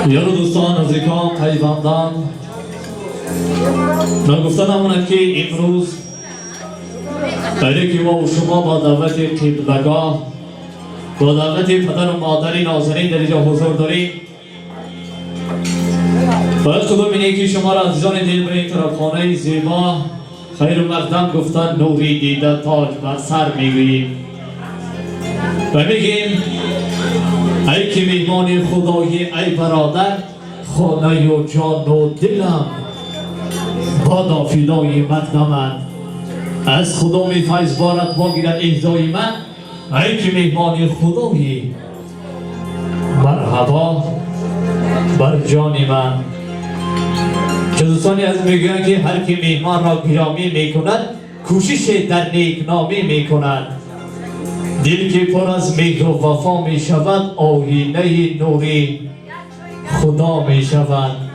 یارو دوستان نزدیکان پیوندان من گفتن همونه که امروز که ما و شما با دعوت قبلگاه با دعوت پدر و مادر نازنین در اینجا حضور داریم باید کدوم اینه که شما را از جان دل به این طرفخانه زیبا خیر و مقدم گفتن نوری دیده تاج بر سر میگوییم و میگیم ای که میهمان خدایی ای برادر خانه و جان و دلم بادا فدای مقدمت از خدا می فیض بارت واگیرد اهدای من ای که میهمان خدایی مرحبا بر جان من. چه دوستانی از میگویند که هر که میهمان را گرامی میکند کوشش در نیکنامی میکند دل که پر از مهر و وفا می شود آینه نوری خدا می شود.